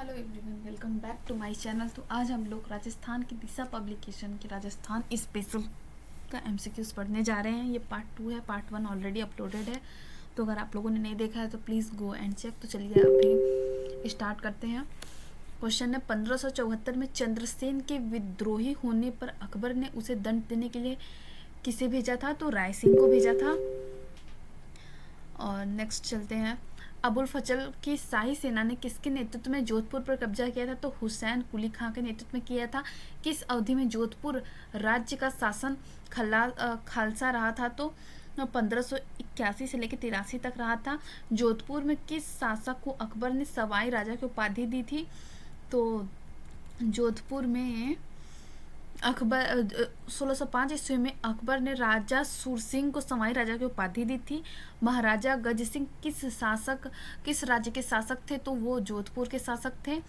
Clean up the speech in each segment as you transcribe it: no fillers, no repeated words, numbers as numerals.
Hello everyone, welcome back to my channel. तो आज हम लोग राजस्थान की दिशा पब्लिकेशन के राजस्थान स्पेशल का एमसीक्यूज पढ़ने जा रहे हैं। ये पार्ट 2 है, पार्ट 1 ऑलरेडी अपलोडेड है, तो अगर आप लोगों ने नहीं देखा है तो प्लीज़ गो एंड चेक। तो चलिए अभी स्टार्ट करते हैं। क्वेश्चन है 1574 में चंद्रसेन के विद्रोही होने पर अकबर ने उसे दंड देने के लिए किसे भेजा था? तो राय सिंह को भेजा था। और नेक्स्ट चलते हैं। अबुल फजल की शाही सेना ने किसके नेतृत्व में जोधपुर पर कब्जा किया था? तो हुसैन कुली खां के नेतृत्व में किया था। किस अवधि में जोधपुर राज्य का शासन खालसा रहा था? तो 1581 से लेकर 83 तक रहा था। जोधपुर में किस शासक को अकबर ने सवाई राजा की उपाधि दी थी? तो जोधपुर में अकबर 1605 ईस्वी में अकबर ने राजा सूरसिंह को सवाई राजा की उपाधि दी थी। महाराजा गज सिंह किस राज्य के शासक थे? तो वो जोधपुर के शासक थे।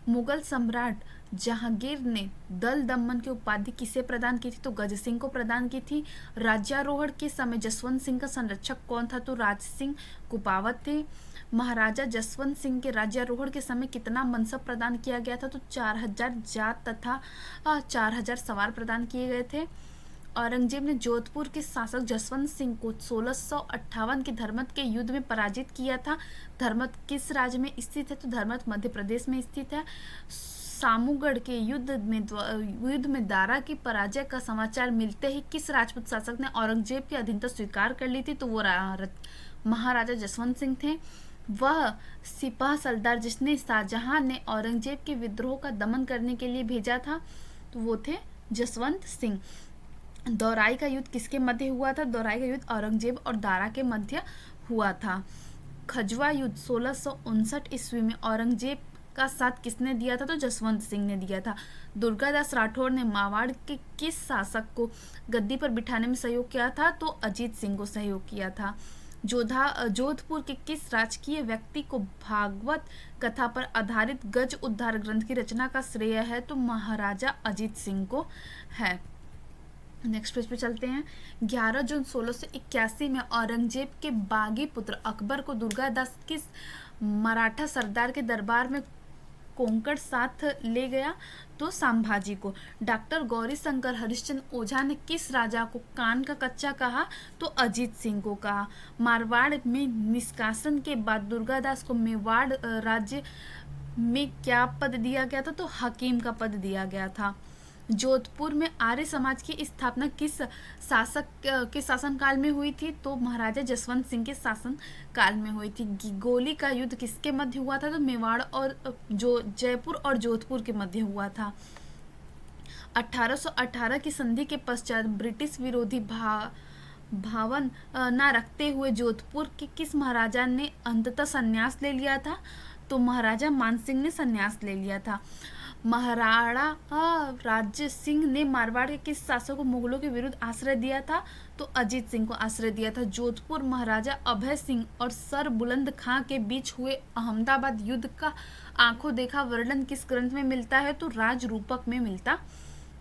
मुगल सम्राट जहांगीर ने दल दमन की उपाधि किसे प्रदान की थी? तो गज सिंह को प्रदान की थी। राज्यारोहण के समय जसवंत सिंह का संरक्षक कौन था? तो राज सिंह कुपावत थे। महाराजा जसवंत सिंह के राज्यारोहण के समय कितना मनसब प्रदान किया गया था? तो 4000 जात तथा 4000 सवार प्रदान किए गए थे। औरंगजेब ने जोधपुर के शासक जसवंत सिंह को 1658 के धर्मत के युद्ध में पराजित किया था। धर्मत किस राज्य में स्थित है? तो धर्मत मध्य प्रदेश में स्थित है। सामूगढ़ के युद्ध में दारा की पराजय का समाचार मिलते ही किस राजपूत शासक ने औरंगजेब की अधीनता स्वीकार कर ली थी? तो वो महाराजा जसवंत सिंह थे। वह सिपाह सल्दार जिसने शाहजहां ने औरंगजेब के विद्रोह का दमन करने के लिए भेजा था, तो वो थे जसवंत सिंह। दौराई का युद्ध किसके मध्य हुआ था? दौराई का युद्ध औरंगजेब और दारा के मध्य हुआ था। खजवा युद्ध 1659 ईस्वी में औरंगजेब का साथ किसने दिया था? तो जसवंत सिंह ने दिया था। दुर्गादास राठौर ने मारवाड़ के किस शासक को गद्दी पर बिठाने में सहयोग किया था? तो अजीत सिंह को सहयोग किया था। जोधपुर के किस राजकीय व्यक्ति को भागवत कथा पर आधारित गज उद्धार ग्रंथ की रचना का श्रेय है? तो महाराजा अजीत सिंह को है। नेक्स्ट पेज पे चलते हैं। 11 जून 1681 में औरंगजेब के बागी पुत्र अकबर को दुर्गादास किस मराठा सरदार के दरबार में कोंकण साथ ले गया? तो संभाजी को। डॉक्टर गौरी शंकर हरिश्चंद्र ओझा ने किस राजा को कान का कच्चा कहा? तो अजीत सिंह को कहा। मारवाड़ में निष्कासन के बाद दुर्गादास को मेवाड़ राज्य में क्या पद दिया गया था? तो हकीम का पद दिया गया था। जोधपुर में आर्य समाज की स्थापना किस शासक के शासनकाल में हुई थी? तो महाराजा जसवंत सिंह के शासन काल में हुई थी। गोली का युद्ध किसके मध्य हुआ था? तो मेवाड़ और जयपुर और जोधपुर के मध्य हुआ था। 1818 की संधि के पश्चात ब्रिटिश विरोधी भावन न रखते हुए जोधपुर के किस महाराजा ने अंततः संन्यास ले लिया था? तो महाराजा मानसिंह ने संन्यास ले लिया था। महाराणा राज्य सिंह ने मारवाड़ के किस शासक को मुगलों के विरुद्ध आश्रय दिया था? तो अजीत सिंह को आश्रय दिया था। जोधपुर महाराजा अभय सिंह और सर बुलंद खां के बीच हुए अहमदाबाद युद्ध का आंखों देखा वर्णन किस ग्रंथ में मिलता है? तो राज रूपक में मिलता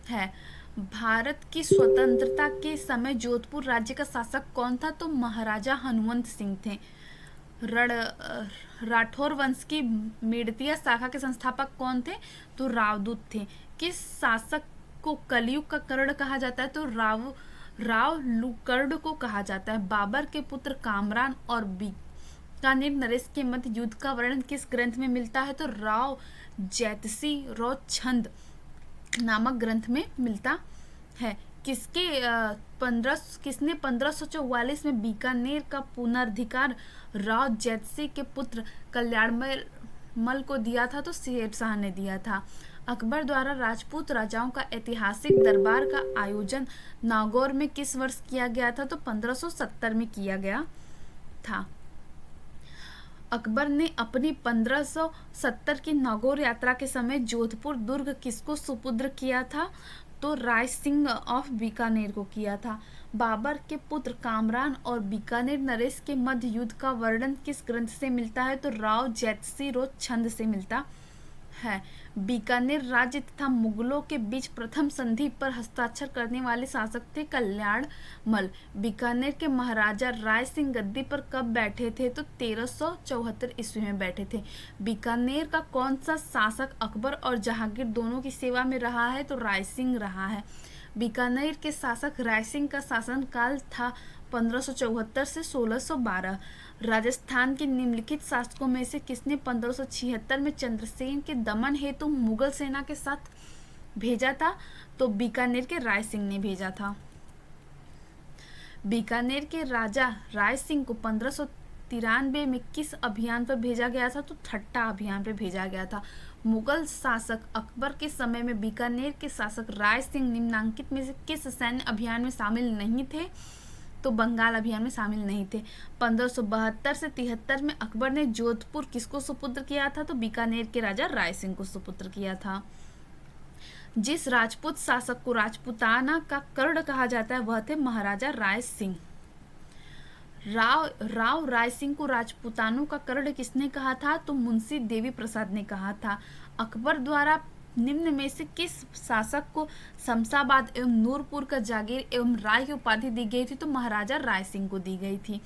है। भारत की स्वतंत्रता के समय जोधपुर राज्य का शासक कौन था? तो महाराजा हनुमंत सिंह थे। राठौर वंश की मेड़तिया शाखा के संस्थापक कौन थे? तो रावदूत थे। किस शासक को कलयुग का कर्ण कहा जाता है? तो राव लुकर्ड को कहा जाता है। बाबर के पुत्र कामरान और बीकानेर नरेश के मध्य युद्ध का वर्णन किस ग्रंथ में मिलता है? तो राव जैतसी रो छंद नामक ग्रंथ में मिलता है। किसने 1544 में बीकानेर का पुनर्धिकार राव जैतसी के पुत्र कल्याणमल को दिया था? तो शेरशाह ने दिया था। अकबर द्वारा राजपूत राजाओं का ऐतिहासिक दरबार का आयोजन नागौर में किस वर्ष किया गया था? तो 1570 में किया गया था। अकबर ने अपनी 1570 की नागौर यात्रा के समय जोधपुर दुर्ग किसको सुपुत्र किया था? तो राय सिंह ऑफ बीकानेर को किया था। बाबर के पुत्र कामरान और बीकानेर नरेश के मध्य युद्ध का वर्णन किस ग्रंथ से मिलता है? तो राव जैतसी रो छंद से मिलता है। बीकानेर राज्य तथा मुगलों के बीच प्रथम संधि पर हस्ताक्षर करने वाले शासक थे कल्याण मल। बीकानेर के महाराजा राय सिंह गद्दी पर कब बैठे थे? तो 1374 ईस्वी में बैठे थे। बीकानेर का कौन सा शासक अकबर और जहांगीर दोनों की सेवा में रहा है? तो राय सिंह रहा है। बीकानेर के शासक राय सिंह का शासनकाल था 1574 से 1612। राजस्थान के निम्नलिखित शासकों में से किसने 1576 में चंद्रसेन के दमन हेतु मुगल सेना के साथ भेजा था? तो बीकानेर के राय सिंह ने भेजा था। बीकानेर के राजा राय सिंह को 1593 में किस अभियान पर भेजा गया था? तो ठट्टा अभियान पर भेजा गया था। मुगल शासक अकबर के समय में बीकानेर के शासक राय सिंह निम्नांकित में से किस सैन्य अभियान में शामिल नहीं थे? तो बंगाल अभियान में शामिल नहीं थे। 1572 से 73 में अकबर ने जोधपुर किसको सुपुत्र किया था? तो बीकानेर के राजा राय सिंह को सुपुत्र किया था। जिस राजपूत शासक को राजपूताना का कर्ण कहा जाता है वह थे महाराजा राय सिंह। राव राय सिंह को राजपूतानों का कर्ण किसने कहा था? तो मुंशी देवी प्रसाद ने कहा था। अकबर द्वारा निम्न में से किस शासक को शमशाबाद एवं नूरपुर का जागीर एवं राय की उपाधि दी गई थी? तो महाराजा राय सिंह को दी गई थी।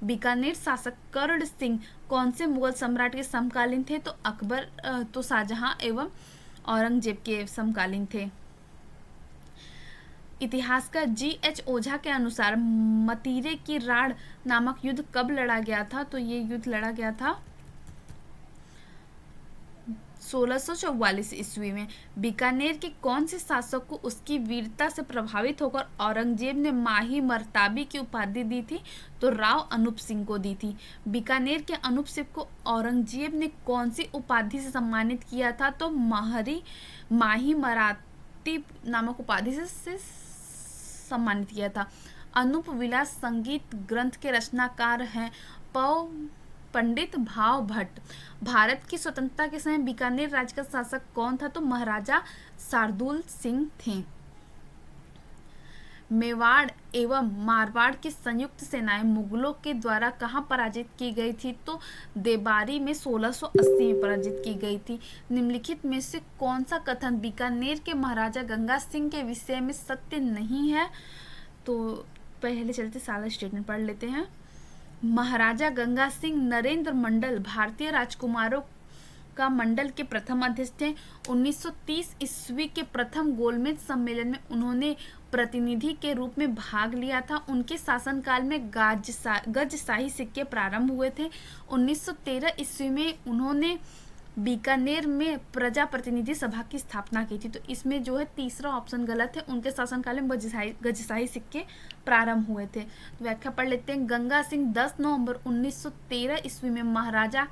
बीकानेर शासक कर्ण सिंह कौन से मुगल सम्राट के समकालीन थे? तो अकबर तो शाहजहां एवं औरंगजेब के समकालीन थे। इतिहासकार G.H. ओझा के अनुसार मतीरे की राड़ नामक युद्ध कब लड़ा गया था? तो ये युद्ध लड़ा गया था 1644 ईस्वी में। बीकानेर के कौन से शासक को उसकी वीरता से प्रभावित होकर औरंगजेब ने माही मर्ताबी की उपाधि दी थी? तो राव अनूप सिंह को दी थी। बीकानेर के अनूप सिंह को औरंगजेब ने कौन सी उपाधि से सम्मानित किया था? तो माही मराती नामक उपाधि से सम्मानित किया था। अनूप विलास संगीत ग्रंथ के रचनाकार हैं पंडित भाव भट्ट। भारत की स्वतंत्रता के समय बीकानेर राज्य का शासक कौन था? तो महाराजा शार्दुल सिंह थे। मेवाड़ एवं मारवाड़ की संयुक्त सेनाएं मुगलों के द्वारा कहाँ पराजित की गई थी? तो देबारी में 1680 में पराजित की गई थी। निम्नलिखित में से कौन सा कथन बीकानेर के महाराजा गंगा सिंह के विषय में सत्य नहीं है? तो पहले चलते सारा स्टेटमेंट पढ़ लेते हैं। महाराजा गंगा सिंह नरेंद्र मंडल भारतीय राजकुमारों का मंडल के प्रथम अध्यक्ष थे। 1930 ईस्वी के प्रथम गोलमेज सम्मेलन में उन्होंने प्रतिनिधि के रूप में भाग लिया था। उनके शासनकाल में गजशाही सिक्के प्रारंभ हुए थे। 1913 ईस्वी में उन्होंने बीकानेर में प्रजा प्रतिनिधि सभा की स्थापना की थी। तो इसमें जो है तीसरा ऑप्शन गलत है। उनके शासनकाल में गजशाही सिक्के प्रारंभ हुए थे। तो व्याख्या पढ़ लेते हैं। गंगा सिंह 10 नवंबर 1913 ईस्वी में महाराजा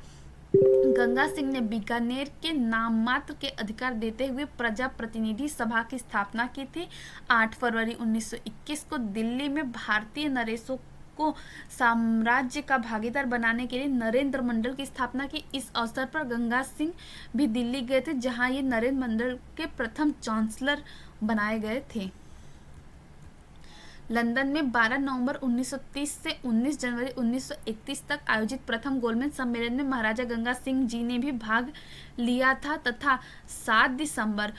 गंगा सिंह ने बीकानेर के नाम मात्र के अधिकार देते हुए प्रजा प्रतिनिधि सभा की स्थापना की थी। 8 फरवरी 1921 को दिल्ली में भारतीय नरेशों को साम्राज्य का भागीदार बनाने के लिए नरेंद्र मंडल की स्थापना की। इस अवसर पर गंगा सिंह भी दिल्ली गए थे, जहां ये नरेंद्र मंडल के प्रथम चांसलर बनाए गए थे। लंदन में 12 नवंबर 1930 से 19 जनवरी 1931 तक आयोजित प्रथम गोलमेज सम्मेलन में महाराजा गंगा सिंह जी ने भी भाग लिया था तथा 7 दिसंबर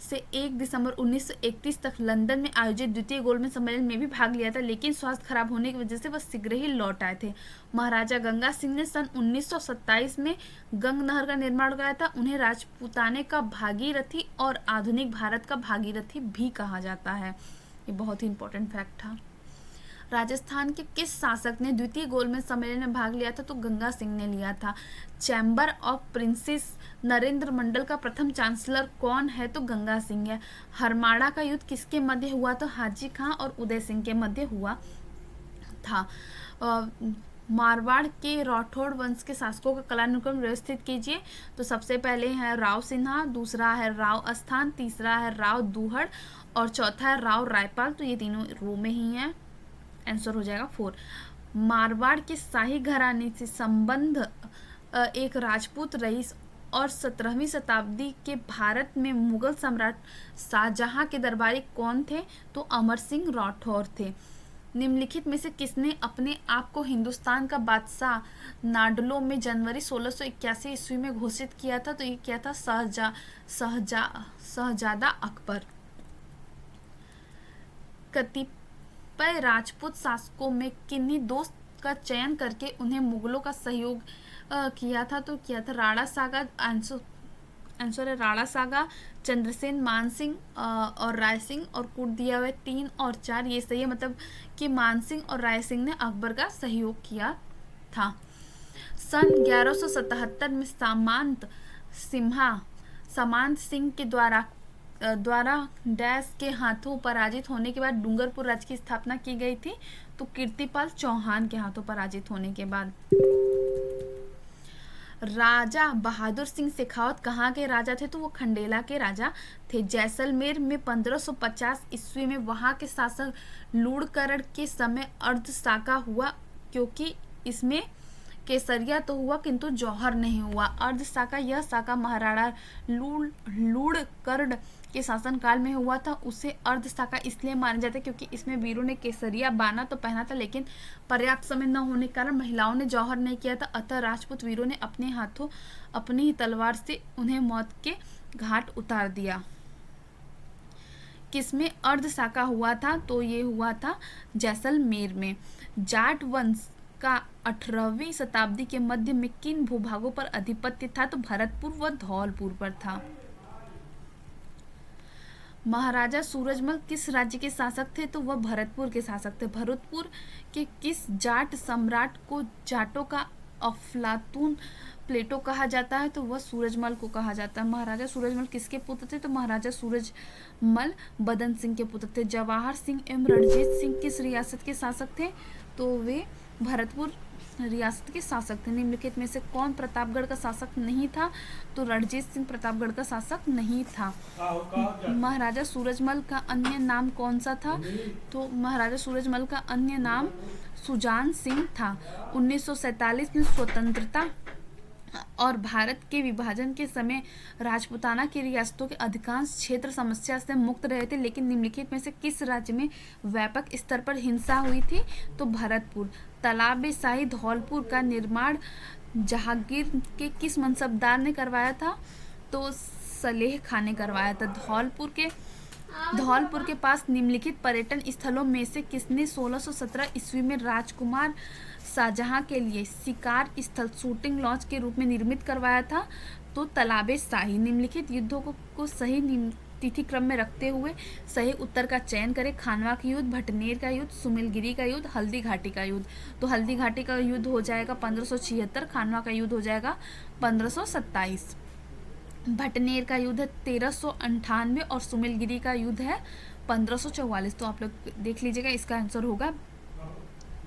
से 1 दिसंबर 1931 तक लंदन में आयोजित द्वितीय गोलमेज सम्मेलन में भी भाग लिया था, लेकिन स्वास्थ्य खराब होने की वजह से वह शीघ्र ही लौट आए थे। महाराजा गंगा सिंह ने सन 1927 में गंग नहर का निर्माण कराया था। उन्हें राजपूताने का भागीरथी और आधुनिक भारत का भागीरथी भी कहा जाता है। ये बहुत ही इंपॉर्टेंट फैक्ट था। राजस्थान के किस शासक ने द्वितीय गोलमेज सम्मेलन में भाग लिया था? तो गंगा सिंह ने लिया था। चैम्बर ऑफ प्रिंसेस नरेंद्र मंडल का प्रथम चांसलर कौन है? तो गंगा सिंह है। हरमाड़ा का युद्ध किसके मध्य हुआ? तो हाजी खां और उदय सिंह के मध्य हुआ था। मारवाड़ के राठौड़ वंश के शासकों का कालानुक्रम व्यवस्थित कीजिए। तो सबसे पहले है राव सिन्हा, दूसरा है राव अस्थान, तीसरा है राव दूहड़ और चौथा है राव रायपाल। तो ये तीनों रो में ही हैं। आंसर हो जाएगा 4। मारवाड़ के शाही घराने से संबंध एक राजपूत रईस और 17वीं शताब्दी के भारत में मुगल सम्राट शाहजहां के दरबारी कौन थे? तो अमर सिंह राठौर थे। निम्नलिखित में से किसने अपने आप को हिंदुस्तान का बादशाह नाडलो में जनवरी 1681 ईस्वी में घोषित किया था? तो ये क्या था? शहजादा अकबर। कतिपय राजपूत शासकों में किन्हीं दोस्त का चयन करके उन्हें मुगलों का सहयोग किया था? तो किया था राणा सागा, आंसर है राणा सागा, चंद्रसेन, मानसिंह और राय सिंह। और कूट दिया हुआ 3 और 4, ये सही है, मतलब कि मानसिंह और राय सिंह ने अकबर का सहयोग किया था। सन 1177 में सामंत सिंह के द्वारा डैश के हाथों पराजित होने के बाद डूंगरपुर राज्य की स्थापना की गई थी? तो कीर्तिपाल चौहान के हाथों पराजित होने के बाद। राजा बहादुर सिंह शेखावत कहाँ के राजा थे? तो वो खंडेला के राजा थे। जैसलमेर में 1550 ईस्वी में वहाँ के शासक लूणकरण के समय अर्धशाका हुआ, क्योंकि इसमें केसरिया तो हुआ किंतु जौहर नहीं हुआ। अर्धशाका, यह शाका महाराणा लूणकरण के शासनकाल में हुआ था। उसे अर्धशाका इसलिए माना जाता है क्योंकि इसमें वीरों ने केसरिया बाना तो पहना था, लेकिन पर्याप्त समय न होने के कारण महिलाओं ने जौहर नहीं किया था। अतः राजपूत वीरों ने अपने हाथों अपनी ही तलवार से उन्हें मौत के घाट उतार दिया। किसमें अर्धशाका हुआ था? तो ये हुआ था जैसलमेर में। जाट वंश का 18वीं शताब्दी के मध्य में किन भूभागों पर आधिपत्य था? तो भरतपुर व धौलपुर पर था। महाराजा सूरजमल किस राज्य के शासक थे? तो वह भरतपुर के शासक थे। भरतपुर के किस जाट सम्राट को जाटों का अफलातून प्लेटो कहा जाता है? तो वह सूरजमल को कहा जाता है। महाराजा सूरजमल किसके पुत्र थे? तो महाराजा सूरजमल बदन सिंह के पुत्र थे। जवाहर सिंह एवं रणजीत सिंह किस रियासत के शासक थे? तो वे भरतपुर रियासत के शासक थे। निम्नलिखित में से कौन प्रतापगढ़ का शासक नहीं था? तो रणजीत सिंह प्रतापगढ़ का शासक नहीं था। महाराजा सूरजमल का अन्य नाम कौन सा था? तो महाराजा सूरजमल का अन्य नाम सुजान सिंह था। 1947 में स्वतंत्रता और भारत के विभाजन के समय राजपूताना की रियासतों के अधिकांश क्षेत्र समस्या से मुक्त रहे थे, लेकिन निम्नलिखित में से किस राज्य में व्यापक स्तर पर हिंसा हुई थी? तो भरतपुर। तालाब-ए-शाही धौलपुर का निर्माण जहांगीर के किस मनसबदार ने करवाया था? तो सलेह खां ने करवाया था। धौलपुर के पास निम्नलिखित पर्यटन स्थलों में से किसने 1617 ईस्वी में राजकुमार शाहजहां के लिए शिकार स्थल शूटिंग लॉन्च के रूप में निर्मित करवाया था? तो तालाब-ए-शाही। निम्नलिखित युद्धों को सही तिथि क्रम में रखते हुए सही उत्तर का चयन करें। खानवा का युद्ध, भटनेर का युद्ध, सुमेलगिरी का युद्ध, हल्दी घाटी का युद्ध। तो हल्दी घाटी का युद्ध हो जाएगा 1576, खानवा का युद्ध हो जाएगा 1527, भटनेर का युद्ध है 1398 और सुमेलगिरी का युद्ध है 1544। तो आप लोग देख लीजिएगा, इसका आंसर होगा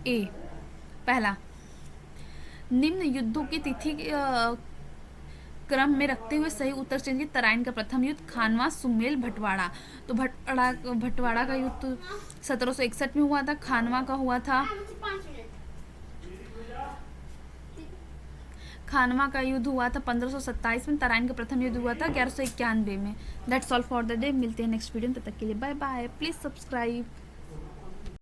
ए पहला। निम्न युद्धों की तिथि क्रम में रखते हुए सही उत्तर चयन। तराइन का प्रथम युद्ध, खानवा, सुमेल, भटवाड़ा। तो भटवाड़ा का युद्ध तो 1761 में हुआ था। खानवा का हुआ था, खानवा का युद्ध हुआ था 1527 में। तराइन का प्रथम युद्ध हुआ था 1191 में। That's all for the day. मिलते हैं नेक्स्ट वीडियो में, तब तक के लिए बाय बाय। Please subscribe.